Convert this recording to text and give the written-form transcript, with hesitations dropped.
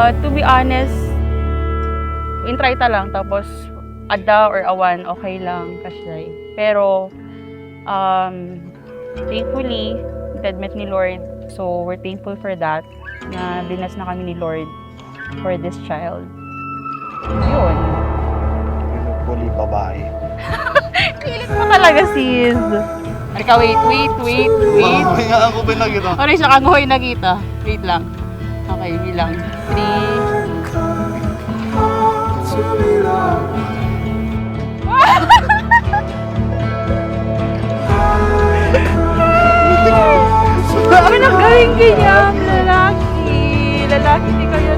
To be honest, intrayta lang, tapos ada or awan, okay lang, kashay. Pero, thankfully, God met ni Lord. So, we're thankful for that, na binas na kami ni Lord for this child. Yun. Pinupuli babae. Pilit mo talaga, sis. Marika, wait. Babae nga ako pinagito. Ano siya kanguhoy na kita? Wait lang. Okay, bilang. 3. Ano nang gawin ganyan? Lalaki. Lalaki, di kayo